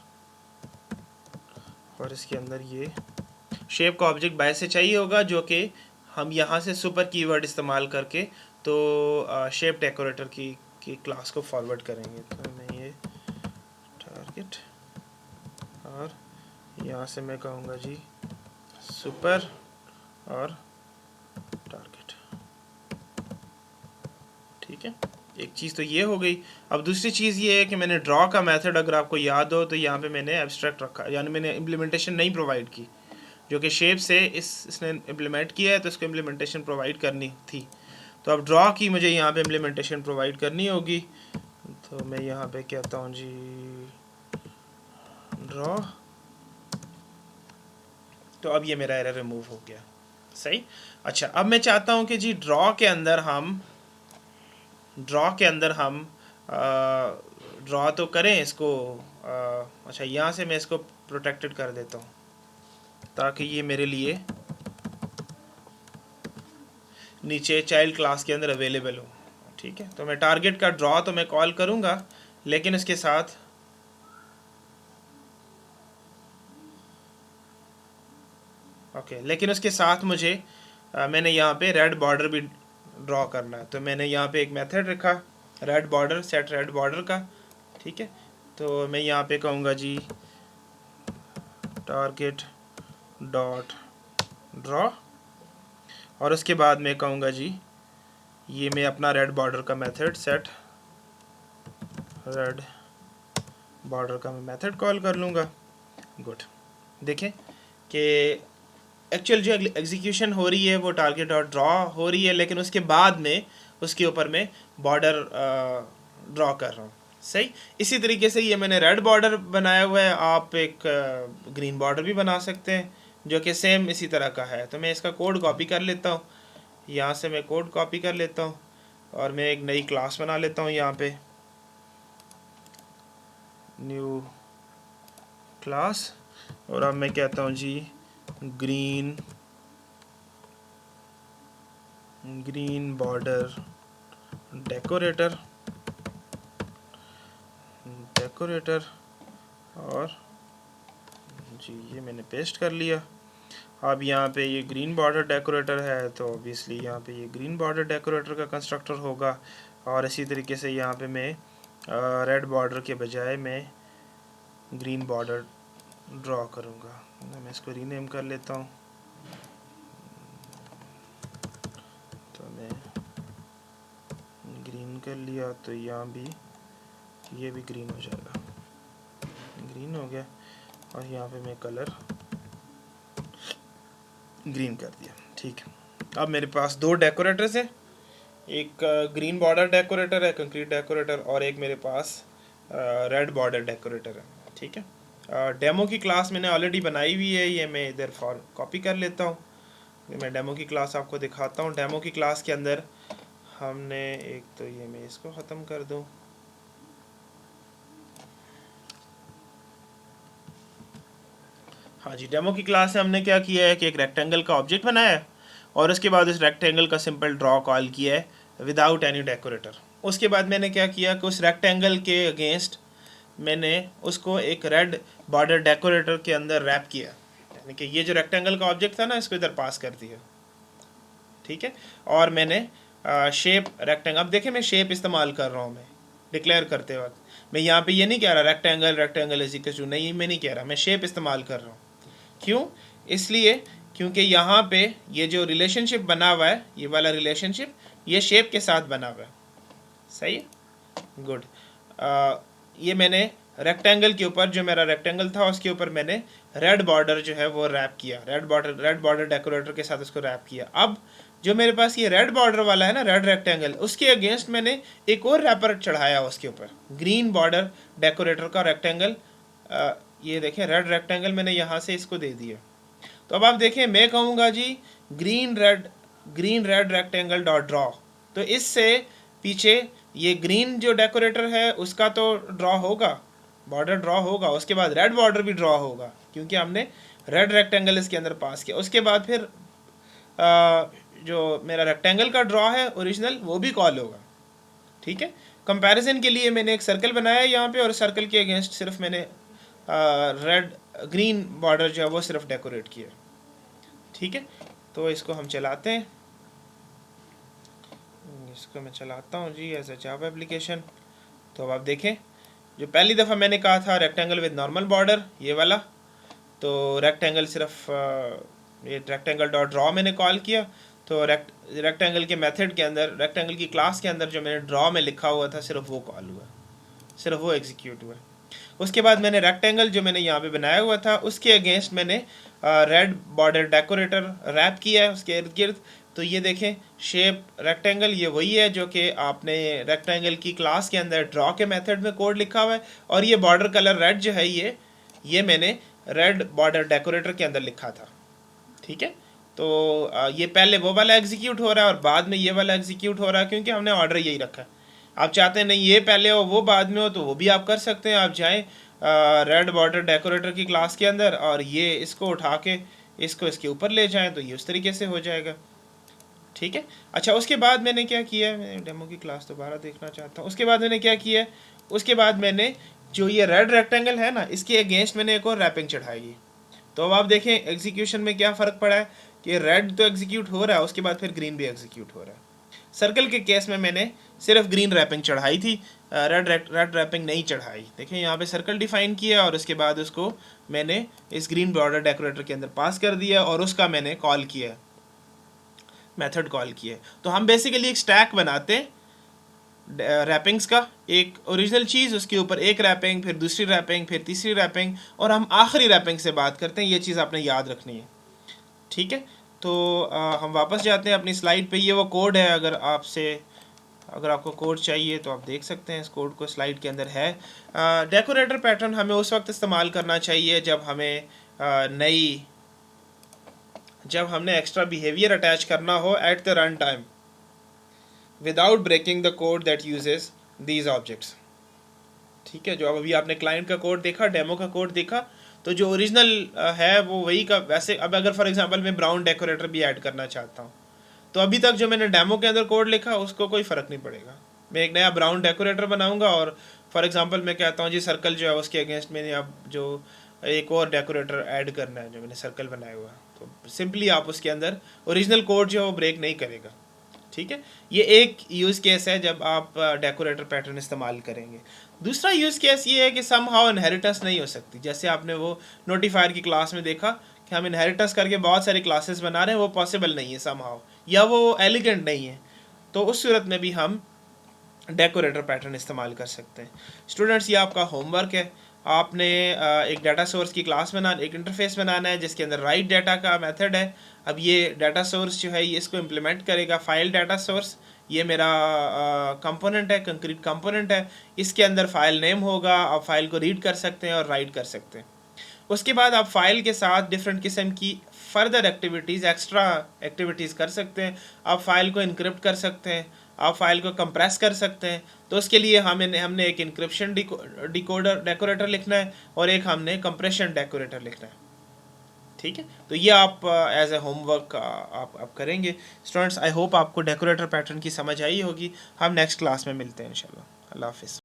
और इसके अंदर ये शेप का ऑब्जेक्ट बाय से चाहिए होगा जो कि हम यहाँ से सुपर कीवर्ड इस्तेमाल करके तो शेप डेकोरेटर की क्लास को फॉरवर्ड करेंगे। तो मैं ये टारगेट, और यहाँ से मैं कहूँगा जी सुपर और टारगेट। ठीक है, एक चीज़ तो ये हो गई। अब दूसरी चीज़ ये है कि मैंने ड्रॉ का मेथड, अगर आपको याद हो तो यहाँ पे मैंने एब्स्ट्रैक्ट रखा, यानी मैंने इम्प्लीमेंटेशन नहीं प्रोवाइड की, जो कि शेप से इसने इम्प्लीमेंट किया है तो इसको इम्प्लीमेंटेशन प्रोवाइड करनी थी। तो अब ड्रॉ की मुझे यहाँ पे इम्प्लीमेंटेशन प्रोवाइड करनी होगी, तो मैं यहाँ पे कहता हूँ जी ड्रॉ। तो अब ये मेरा एरर रिमूव हो गया, सही। अच्छा, अब मैं चाहता हूँ कि जी ड्रॉ के अंदर हम ड्रॉ के अंदर हम ड्रॉ तो करें इसको। अच्छा, यहाँ से मैं इसको प्रोटेक्टेड कर देता हूँ ताकि ये मेरे लिए नीचे चाइल्ड क्लास के अंदर अवेलेबल हो। ठीक है, तो मैं टारगेट का ड्रॉ तो मैं कॉल करूँगा, लेकिन उसके साथ लेकिन उसके साथ मुझे मैंने यहाँ पे रेड बॉर्डर भी ड्रॉ करना है। तो मैंने यहाँ पे एक मेथड रखा red border, set red border का। ठीक है, तो मैं यहाँ पे कहूँगा जी टारगेट डॉट ड्रॉ, और उसके बाद मैं कहूँगा जी ये मैं अपना रेड बॉर्डर का मेथड सेट रेड बॉर्डर का मैं मेथड कॉल कर लूँगा। गुड, देखें कि एक्चुअल जो एग्जीक्यूशन हो रही है वो टारगेट डॉट ड्रॉ हो रही है, लेकिन उसके बाद में उसके ऊपर मैं बॉर्डर ड्रॉ कर रहा हूँ। सही, इसी तरीके से ये मैंने रेड बॉर्डर बनाया हुआ है, आप एक ग्रीन बॉर्डर भी बना सकते हैं जो कि सेम इसी तरह का है। तो मैं इसका कोड कॉपी कर लेता हूँ, यहाँ से मैं कोड कॉपी कर लेता हूँ और मैं एक नई क्लास बना लेता हूँ यहाँ पे, न्यू क्लास, और अब मैं कहता हूँ जी ग्रीन बॉर्डर डेकोरेटर और जी ये मैंने पेस्ट कर लिया। अब यहाँ पे ये ग्रीन बॉर्डर डेकोरेटर है, तो ऑब्वियसली यहाँ पे ये ग्रीन बॉर्डर डेकोरेटर का कंस्ट्रक्टर होगा, और इसी तरीके से यहाँ पे मैं रेड बॉर्डर के बजाय मैं ग्रीन बॉर्डर ड्रॉ करूँगा। मैं इसको रीनेम कर लेता हूँ, तो मैं ग्रीन कर लिया, तो यहाँ भी ये भी ग्रीन हो जाएगा, ग्रीन हो गया, और यहाँ पे मैं कलर ग्रीन कर दिया। ठीक है, अब मेरे पास दो डेकोरेटर्स हैं, एक ग्रीन बॉर्डर डेकोरेटर है, कंक्रीट डेकोरेटर, और एक मेरे पास रेड बॉर्डर डेकोरेटर है। ठीक है, डेमो की क्लास मैंने ऑलरेडी बनाई हुई है, ये मैं इधर फॉर कॉपी कर लेता हूँ। मैं डेमो की क्लास आपको दिखाता हूँ। डेमो की क्लास के अंदर हमने एक, तो ये मैं इसको ख़त्म कर दूँ, हाँ जी, डेमो की क्लास में हमने क्या किया है कि एक रेक्टेंगल का ऑब्जेक्ट बनाया है, और उसके बाद उस रेक्टेंगल का सिंपल ड्रॉ कॉल किया है विदाउट एनी डेकोरेटर। उसके बाद मैंने क्या किया कि उस रेक्टेंगल के अगेंस्ट मैंने उसको एक रेड बॉर्डर डेकोरेटर के अंदर रैप किया, यानी कि ये जो रेक्टेंगल का ऑब्जेक्ट था ना, इसको इधर पास कर दिया। ठीक है, और मैंने शेप रेक्टेंगल, अब देखें मैं शेप इस्तेमाल कर रहा हूँ, मैं डिक्लेयर करते वक्त मैं यहाँ पे ये नहीं कह रहा रेक्टेंगल इज इक्वल टू, नहीं, मैं नहीं कह रहा, मैं शेप इस्तेमाल कर रहा हूँ। क्यों? इसलिए क्योंकि यहाँ पे ये जो रिलेशनशिप बना हुआ है, ये वाला रिलेशनशिप ये शेप के साथ बना हुआ है। सही है, गुड। ये मैंने रेक्टेंगल के ऊपर, जो मेरा रेक्टेंगल था उसके ऊपर मैंने रेड बॉर्डर जो है वो रैप किया, रेड बॉर्डर डेकोरेटर के साथ उसको रैप किया। अब जो मेरे पास ये रेड बॉर्डर वाला है ना, रेड रेक्टेंगल, उसके अगेंस्ट मैंने एक और रैपर चढ़ाया उसके ऊपर, ग्रीन बॉर्डर डेकोरेटर का रेक्टेंगल। ये देखें रेड रेक्टेंगल मैंने यहाँ से इसको दे दिया। तो अब आप देखें, मैं कहूँगा जी green red rectangle dot draw, तो इससे पीछे ये ग्रीन जो डेकोरेटर है उसका तो ड्रॉ होगा, बॉर्डर ड्रॉ होगा, उसके बाद रेड बॉर्डर भी ड्रॉ होगा क्योंकि हमने रेड रेक्टेंगल इसके अंदर पास किया। उसके बाद फिर जो मेरा रेक्टेंगल का ड्रॉ है ओरिजिनल, वो भी कॉल होगा। ठीक है, कंपैरिजन के लिए मैंने एक सर्कल बनाया है यहाँ पे, और सर्कल के अगेंस्ट सिर्फ मैंने ग्रीन बॉर्डर जो है वो सिर्फ डेकोरेट किया। ठीक है, तो इसको हम चलाते हैं, इसको मैं चलाता हूँ जी एज ए जावा एप्लीकेशन। तो अब आप देखें, जो पहली दफ़ा मैंने कहा था रेक्टेंगल विद नॉर्मल बॉर्डर, ये वाला, तो रेक्टेंगल सिर्फ ये रेक्टेंगल डॉट ड्रॉ मैंने कॉल किया, तो रेक्टेंगल के मेथड के अंदर, रेक्टेंगल की क्लास के अंदर जो मैंने ड्रॉ में लिखा हुआ था सिर्फ वो कॉल हुआ, सिर्फ वो एग्जीक्यूट हुआ। उसके बाद मैंने रेक्टेंगल जो मैंने यहाँ पे बनाया हुआ था उसके अगेंस्ट मैंने रेड बॉर्डर डेकोरेटर रैप किया है उसके इर्द गिर्द। तो ये देखें शेप रेक्टेंगल ये वही है जो कि आपने रेक्टेंगल की क्लास के अंदर ड्रॉ के मेथड में कोड लिखा हुआ है, और ये बॉर्डर कलर रेड जो है ये मैंने रेड बॉर्डर डेकोरेटर के अंदर लिखा था। ठीक है, तो ये पहले वो वाला एग्जीक्यूट हो रहा है और बाद में ये वाला एग्जीक्यूट हो रहा है क्योंकि हमने ऑर्डर यही रखा है। आप चाहते हैं नहीं ये पहले हो वो बाद में हो तो वो भी आप कर सकते हैं। आप जाएं रेड बॉर्डर डेकोरेटर की क्लास के अंदर और ये इसको उठा के इसको इसके ऊपर ले जाएं तो ये उस तरीके से हो जाएगा। ठीक है। अच्छा, उसके बाद मैंने क्या किया है, मैं डेमो की क्लास दोबारा देखना चाहता हूँ। उसके बाद मैंने क्या किया है, उसके बाद मैंने जो ये रेड रेक्टेंगल है ना, इसके अगेंस्ट मैंने एक और रैपिंग चढ़ाई है। तो अब आप देखें एग्जीक्यूशन में क्या फ़र्क पड़ा है कि रेड तो एग्जीक्यूट हो रहा है, उसके बाद फिर ग्रीन भी एग्जीक्यूट हो रहा है। सर्कल के केस में मैंने सिर्फ ग्रीन रैपिंग चढ़ाई थी, रेड रैपिंग नहीं चढ़ाई। देखें यहाँ पे सर्कल डिफाइन किया और उसके बाद उसको मैंने इस ग्रीन बॉर्डर डेकोरेटर के अंदर पास कर दिया और उसका मैंने कॉल किया, मेथड कॉल किया। तो हम बेसिकली एक स्टैक बनाते हैं रैपिंग्स का, एक ओरिजिनल चीज़, उसके ऊपर एक रैपिंग, फिर दूसरी रैपिंग, फिर तीसरी रैपिंग, और हम आखिरी रैपिंग से बात करते हैं। ये चीज़ आपने याद रखनी है। ठीक है। तो हम वापस जाते हैं अपनी स्लाइड पे। ये वो कोड है, अगर आपको कोड चाहिए तो आप देख सकते हैं, इस कोड को स्लाइड के अंदर है। डेकोरेटर पैटर्न हमें उस वक्त इस्तेमाल करना चाहिए जब हमने एक्स्ट्रा बिहेवियर अटैच करना हो at the run time without breaking the code that uses these objects. ठीक है। जो अब अभी आपने क्लाइंट का कोड देखा, डेमो का कोड देखा, तो जो ओरिजिनल है वो वही का वैसे। अब अगर फॉर एग्जांपल मैं ब्राउन डेकोरेटर भी ऐड करना चाहता हूँ तो अभी तक जो मैंने डेमो के अंदर कोड लिखा उसको कोई फ़र्क नहीं पड़ेगा। मैं एक नया ब्राउन डेकोरेटर बनाऊंगा और फॉर एग्जांपल मैं कहता हूँ जी सर्कल जो है उसके अगेंस्ट मैंने अब जो एक और डेकोरेटर ऐड करना है, जो मैंने सर्कल बनाया हुआ है, तो सिंपली आप उसके अंदर ओरिजिनल कोड जो है वो ब्रेक नहीं करेगा। ठीक है। ये एक यूज़ केस है जब आप डेकोरेटर पैटर्न इस्तेमाल करेंगे। दूसरा यूज़ केस ये है कि सम हाउ इनहेरिटेंस नहीं हो सकती। जैसे आपने वो नोटिफायर की क्लास में देखा कि हम इनहेरिटेंस करके बहुत सारी क्लासेस बना रहे हैं, वो पॉसिबल नहीं है सम हाउ, या वो एलिगेंट नहीं है। तो उस सूरत में भी हम डेकोरेटर पैटर्न इस्तेमाल कर सकते हैं। स्टूडेंट्स, ये आपका होमवर्क है। आपने एक डाटा सोर्स की क्लास एक इंटरफेस बनाना है जिसके अंदर राइट डाटा का मेथड है। अब ये डाटा सोर्स जो है ये इसको इम्प्लीमेंट करेगा फाइल डाटा सोर्स। ये मेरा कंपोनेंट है, कंक्रीट कंपोनेंट है। इसके अंदर फाइल नेम होगा, आप फाइल को रीड कर सकते हैं और राइट कर सकते हैं। उसके बाद आप फाइल के साथ डिफरेंट किस्म की फर्दर एक्टिविटीज़, एक्स्ट्रा एक्टिविटीज़ कर सकते हैं। आप फाइल को इनक्रिप्ट कर सकते हैं, आप फाइल को कंप्रेस कर सकते हैं। तो उसके लिए हमने एक इनक्रिप्शन डिकोडर डेकोरेटर लिखना है और एक हमने कंप्रेशन डेकोरेटर लिखना है। ठीक है। तो ये आप एज ए होमवर्क आप करेंगे। स्टूडेंट्स, आई होप आपको डेकोरेटर पैटर्न की समझ आई होगी। हम नेक्स्ट क्लास में मिलते हैं इंशाल्लाह। अल्लाह हाफिज़।